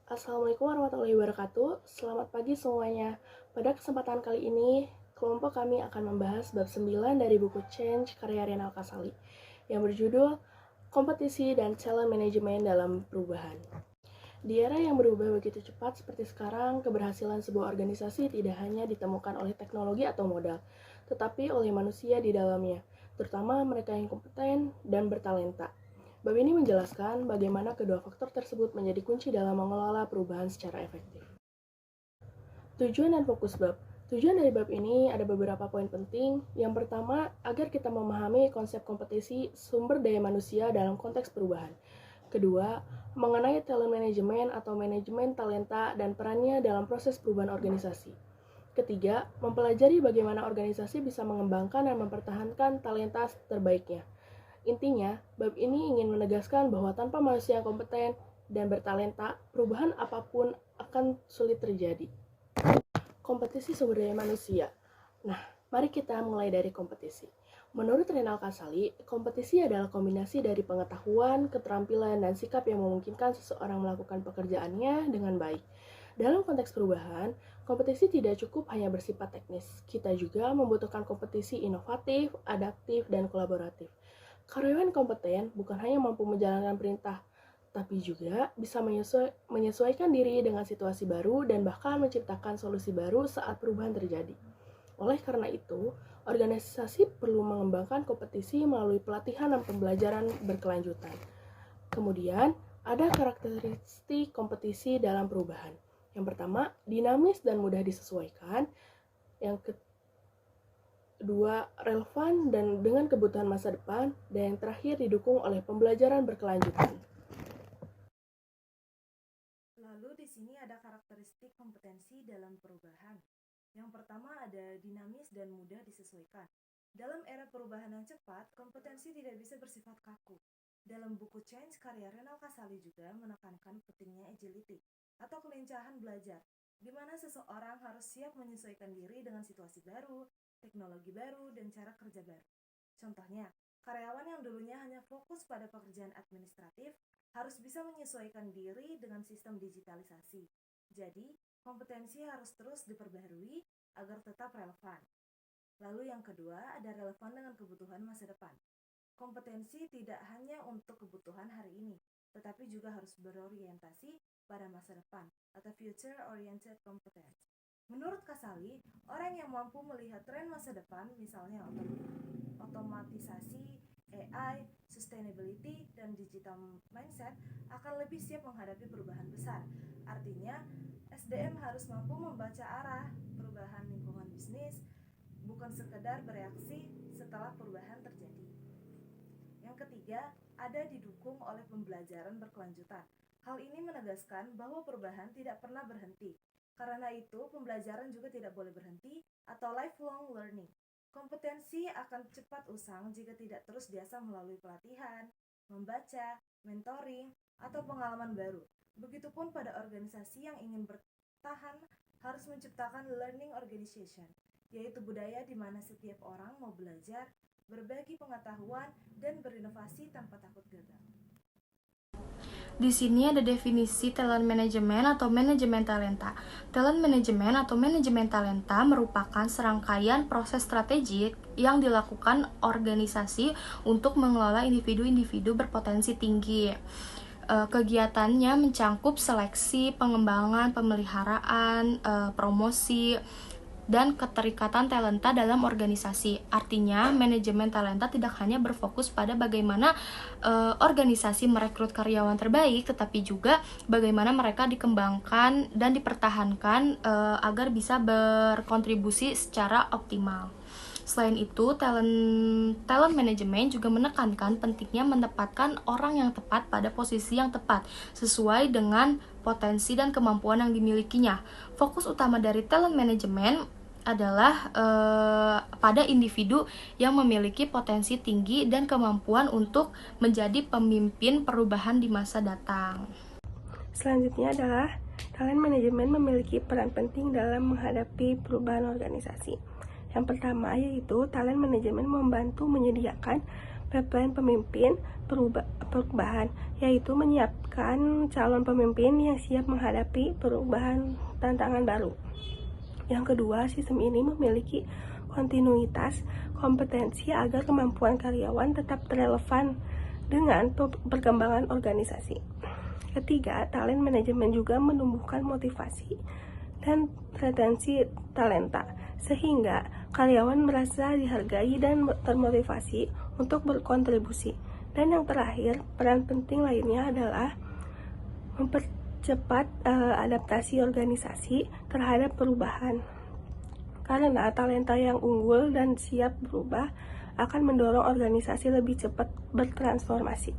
Assalamualaikum warahmatullahi wabarakatuh. Selamat pagi semuanya. Pada kesempatan kali ini, kelompok kami akan membahas bab 9 dari buku Change karya Renal Kasali yang berjudul Kompetisi dan Talent Management dalam Perubahan. Di era yang berubah begitu cepat seperti sekarang, keberhasilan sebuah organisasi tidak hanya ditemukan oleh teknologi atau modal, tetapi oleh manusia di dalamnya, terutama mereka yang kompeten dan bertalenta. Bab ini menjelaskan bagaimana kedua faktor tersebut menjadi kunci dalam mengelola perubahan secara efektif. Tujuan dan fokus bab. Tujuan dari bab ini ada beberapa poin penting. Yang pertama, agar kita memahami konsep kompetisi sumber daya manusia dalam konteks perubahan. Kedua, mengenai talent management atau manajemen talenta dan perannya dalam proses perubahan organisasi. Ketiga, mempelajari bagaimana organisasi bisa mengembangkan dan mempertahankan talenta terbaiknya. Intinya, bab ini ingin menegaskan bahwa tanpa manusia yang kompeten dan bertalenta, perubahan apapun akan sulit terjadi. Kompetisi sumber daya manusia. Nah, mari kita mulai dari kompetisi. Menurut Renal Kasali, kompetisi adalah kombinasi dari pengetahuan, keterampilan, dan sikap yang memungkinkan seseorang melakukan pekerjaannya dengan baik. Dalam konteks perubahan, kompetisi tidak cukup hanya bersifat teknis. Kita juga membutuhkan kompetisi inovatif, adaptif, dan kolaboratif. Karyawan kompeten bukan hanya mampu menjalankan perintah, tapi juga bisa menyesuaikan diri dengan situasi baru dan bahkan menciptakan solusi baru saat perubahan terjadi. Oleh karena itu, organisasi perlu mengembangkan kompetisi melalui pelatihan dan pembelajaran berkelanjutan. Kemudian, ada karakteristik kompetisi dalam perubahan. Yang pertama, dinamis dan mudah disesuaikan. Yang kedua, relevan dan dengan kebutuhan masa depan. Dan yang terakhir, didukung oleh pembelajaran berkelanjutan. Lalu di sini ada karakteristik kompetensi dalam perubahan. Yang pertama ada dinamis dan mudah disesuaikan. Dalam era perubahan yang cepat, kompetensi tidak bisa bersifat kaku. Dalam buku Change, karya Renal Kasali juga menekankan pentingnya agility atau kelincahan belajar, di mana seseorang harus siap menyesuaikan diri dengan situasi baru, teknologi baru, dan cara kerja baru. Contohnya, karyawan yang dulunya hanya fokus pada pekerjaan administratif harus bisa menyesuaikan diri dengan sistem digitalisasi. Jadi, kompetensi harus terus diperbaharui agar tetap relevan. Lalu yang kedua, ada relevan dengan kebutuhan masa depan. Kompetensi tidak hanya untuk kebutuhan hari ini, tetapi juga harus berorientasi pada masa depan atau future-oriented competence. Menurut Kasali, orang yang mampu melihat tren masa depan, misalnya otomatisasi, AI, sustainability, dan digital mindset, akan lebih siap menghadapi perubahan besar. Artinya, SDM harus mampu membaca arah perubahan lingkungan bisnis, bukan sekedar bereaksi setelah perubahan terjadi. Yang ketiga, ada didukung oleh pembelajaran berkelanjutan. Hal ini menegaskan bahwa perubahan tidak pernah berhenti. Karena itu, pembelajaran juga tidak boleh berhenti atau lifelong learning. Kompetensi akan cepat usang jika tidak terus diasah melalui pelatihan, membaca, mentoring, atau pengalaman baru. Begitupun pada organisasi yang ingin bertahan harus menciptakan learning organization, yaitu budaya di mana setiap orang mau belajar, berbagi pengetahuan, dan berinovasi tanpa takut gagal. Di sini ada definisi talent management atau manajemen talenta. Talent management atau manajemen talenta merupakan serangkaian proses strategik yang dilakukan organisasi untuk mengelola individu-individu berpotensi tinggi. Kegiatannya mencangkup seleksi, pengembangan, pemeliharaan, promosi, dan keterikatan talenta dalam organisasi. Artinya, manajemen talenta tidak hanya berfokus pada bagaimana organisasi merekrut karyawan terbaik, tetapi juga bagaimana mereka dikembangkan dan dipertahankan agar bisa berkontribusi secara optimal. Selain itu, talent management juga menekankan pentingnya menempatkan orang yang tepat pada posisi yang tepat, sesuai dengan potensi dan kemampuan yang dimilikinya. Fokus utama dari talent management adalah pada individu yang memiliki potensi tinggi dan kemampuan untuk menjadi pemimpin perubahan di masa datang. Selanjutnya adalah talent management memiliki peran penting dalam menghadapi perubahan organisasi. Yang pertama yaitu talent management membantu menyediakan pipeline pemimpin perubahan, yaitu menyiapkan calon pemimpin yang siap menghadapi perubahan tantangan baru. Yang kedua, sistem ini memiliki kontinuitas kompetensi agar kemampuan karyawan tetap relevan dengan perkembangan organisasi. Ketiga, talent management juga menumbuhkan motivasi dan retensi talenta, sehingga karyawan merasa dihargai dan termotivasi untuk berkontribusi. Dan yang terakhir, peran penting lainnya adalah mempercepat adaptasi organisasi terhadap perubahan. Karena talenta yang unggul dan siap berubah akan mendorong organisasi lebih cepat bertransformasi.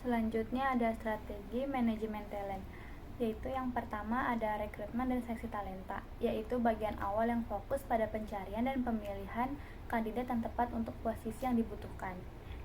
Selanjutnya ada strategi manajemen talent, yaitu yang pertama ada rekrutmen dan seleksi talenta, yaitu bagian awal yang fokus pada pencarian dan pemilihan kandidat yang tepat untuk posisi yang dibutuhkan.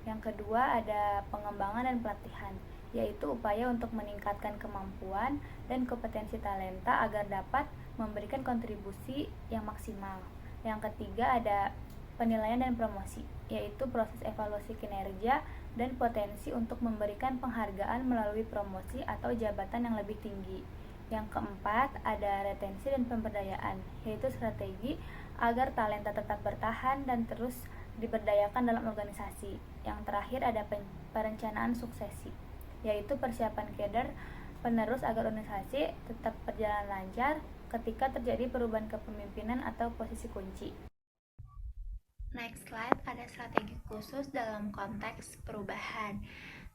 Yang kedua ada pengembangan dan pelatihan, yaitu upaya untuk meningkatkan kemampuan dan kompetensi talenta agar dapat memberikan kontribusi yang maksimal. Yang ketiga ada penilaian dan promosi, yaitu proses evaluasi kinerja dan potensi untuk memberikan penghargaan melalui promosi atau jabatan yang lebih tinggi. Yang keempat ada retensi dan pemberdayaan, yaitu strategi agar talenta tetap bertahan dan terus diberdayakan dalam organisasi. Yang terakhir ada perencanaan suksesi, yaitu persiapan kader penerus agar organisasi tetap berjalan lancar ketika terjadi perubahan kepemimpinan atau posisi kunci. Next slide ada strategi khusus dalam konteks perubahan.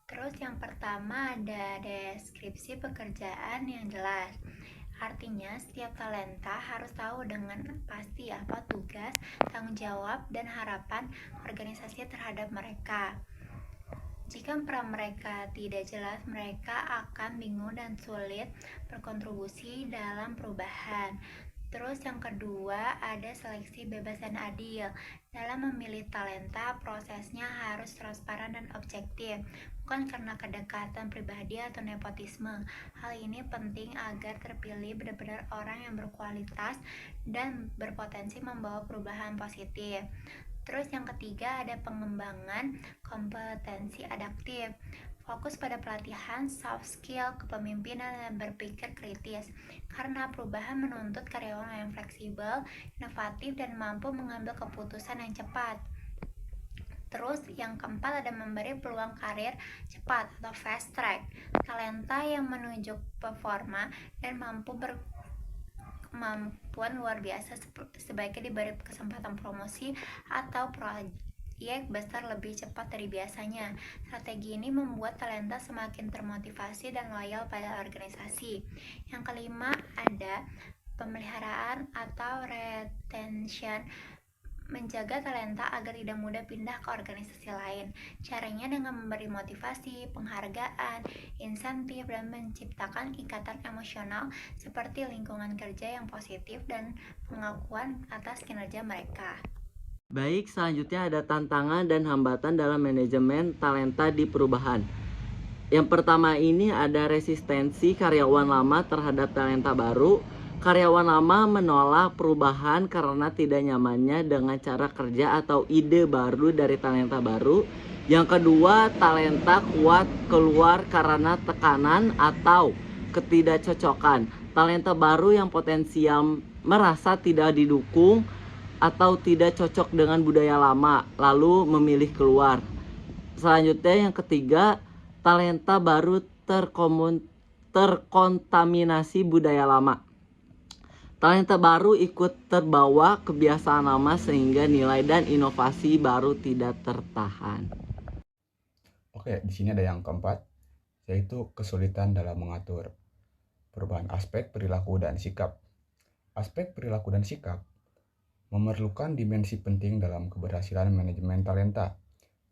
Terus yang pertama ada deskripsi pekerjaan yang jelas. Artinya setiap talenta harus tahu dengan pasti apa tugas, tanggung jawab, dan harapan organisasi terhadap mereka. Jika peran mereka tidak jelas, mereka akan bingung dan sulit berkontribusi dalam perubahan. Terus yang kedua ada seleksi bebas dan adil. Dalam memilih talenta, prosesnya harus transparan dan objektif, bukan karena kedekatan pribadi atau nepotisme. Hal ini penting agar terpilih benar-benar orang yang berkualitas dan berpotensi membawa perubahan positif. Terus yang ketiga ada pengembangan kompetensi adaptif. Fokus pada pelatihan soft skill, kepemimpinan, dan berpikir kritis. Karena perubahan menuntut karyawan yang fleksibel, inovatif, dan mampu mengambil keputusan yang cepat. Terus yang keempat ada memberi peluang karir cepat atau fast track. Talenta yang menunjuk performa dan kemampuan luar biasa sebaiknya diberi kesempatan promosi atau proyek besar lebih cepat dari biasanya. Strategi ini membuat talenta semakin termotivasi dan loyal pada organisasi. Yang kelima ada pemeliharaan atau retention, menjaga talenta agar tidak mudah pindah ke organisasi lain. Caranya dengan memberi motivasi, penghargaan, insentif, dan menciptakan ikatan emosional seperti lingkungan kerja yang positif dan pengakuan atas kinerja mereka. Baik, selanjutnya ada tantangan dan hambatan dalam manajemen talenta di perubahan. Yang pertama ini ada resistensi karyawan lama terhadap talenta baru. Karyawan lama menolak perubahan karena tidak nyamannya dengan cara kerja atau ide baru dari talenta baru. Yang kedua, talenta kuat keluar karena tekanan atau ketidakcocokan. Talenta baru yang potensial merasa tidak didukung atau tidak cocok dengan budaya lama, lalu memilih keluar. Selanjutnya yang ketiga, talenta baru terkontaminasi budaya lama. Talenta baru ikut terbawa kebiasaan lama sehingga nilai dan inovasi baru tidak tertahan. Oke, di sini ada yang keempat, yaitu kesulitan dalam mengatur perubahan aspek perilaku dan sikap. Aspek perilaku dan sikap memerlukan dimensi penting dalam keberhasilan manajemen talenta,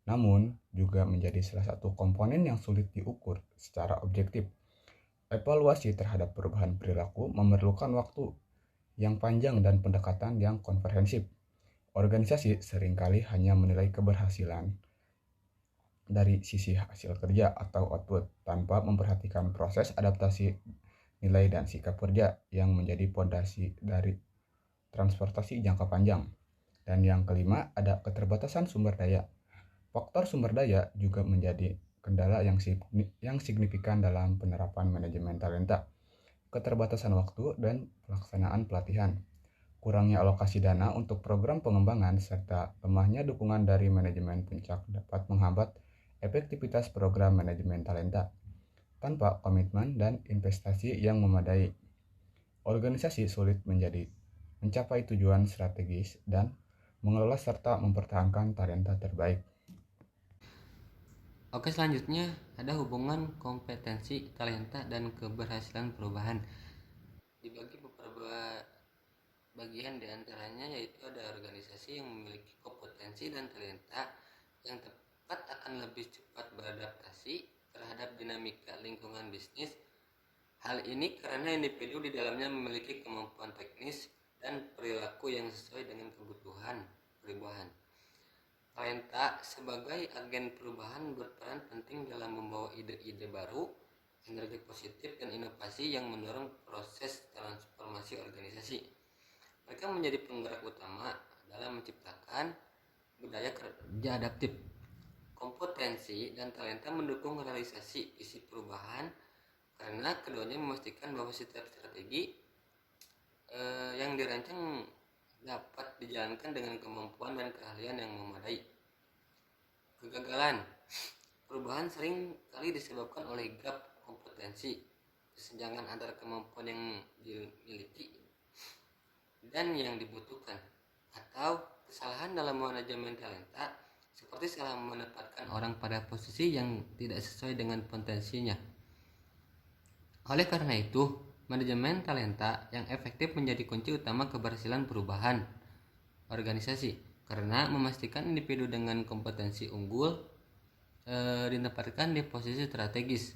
namun juga menjadi salah satu komponen yang sulit diukur secara objektif. Evaluasi terhadap perubahan perilaku memerlukan waktu yang panjang dan pendekatan yang komprehensif. Organisasi seringkali hanya menilai keberhasilan dari sisi hasil kerja atau output tanpa memperhatikan proses adaptasi nilai dan sikap kerja yang menjadi fondasi dari transportasi jangka panjang. Dan yang kelima ada keterbatasan sumber daya. Faktor sumber daya juga menjadi kendala yang signifikan dalam penerapan manajemen talenta. Keterbatasan waktu dan pelaksanaan pelatihan, kurangnya alokasi dana untuk program pengembangan, serta lemahnya dukungan dari manajemen puncak dapat menghambat efektivitas program manajemen talenta. Tanpa komitmen dan investasi yang memadai, organisasi sulit mencapai tujuan strategis dan mengelola serta mempertahankan talenta terbaik. Oke, selanjutnya ada hubungan kompetensi, talenta, dan keberhasilan perubahan. Dibagi beberapa bagian diantaranya, yaitu ada organisasi yang memiliki kompetensi dan talenta yang tepat akan lebih cepat beradaptasi terhadap dinamika lingkungan bisnis. Hal ini karena individu di dalamnya memiliki kemampuan teknis dan perilaku yang sesuai dengan kebutuhan perubahan. Talenta sebagai agen perubahan berperan penting dalam membawa ide-ide baru, energi positif, dan inovasi yang mendorong proses transformasi organisasi. Mereka menjadi penggerak utama dalam menciptakan budaya kerja adaptif. Kompetensi dan talenta mendukung realisasi visi perubahan karena keduanya memastikan bahwa setiap strategi yang dirancang dapat dijalankan dengan kemampuan dan keahlian yang memadai. Kegagalan perubahan sering kali disebabkan oleh gap kompetensi, kesenjangan antara kemampuan yang dimiliki dan yang dibutuhkan, atau kesalahan dalam manajemen talenta seperti salah menempatkan orang pada posisi yang tidak sesuai dengan potensinya. Oleh karena itu, manajemen talenta yang efektif menjadi kunci utama keberhasilan perubahan organisasi, karena memastikan individu dengan kompetensi unggul ditempatkan di posisi strategis.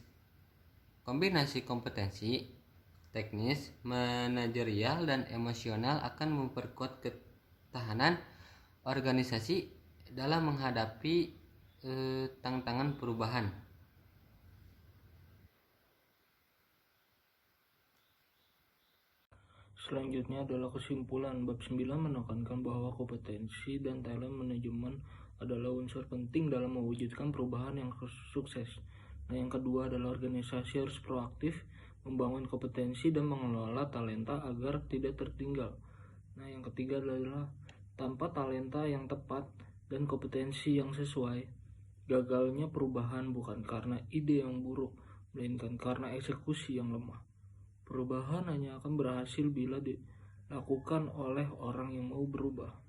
Kombinasi kompetensi teknis, manajerial, dan emosional akan memperkuat ketahanan organisasi dalam menghadapi tantangan perubahan. Selanjutnya adalah kesimpulan. Bab 9 menekankan bahwa kompetensi dan talent manajemen adalah unsur penting dalam mewujudkan perubahan yang sukses. Nah, yang kedua adalah organisasi harus proaktif membangun kompetensi dan mengelola talenta agar tidak tertinggal. Nah, yang ketiga adalah tanpa talenta yang tepat dan kompetensi yang sesuai, gagalnya perubahan bukan karena ide yang buruk, melainkan karena eksekusi yang lemah. Perubahan hanya akan berhasil bila dilakukan oleh orang yang mau berubah.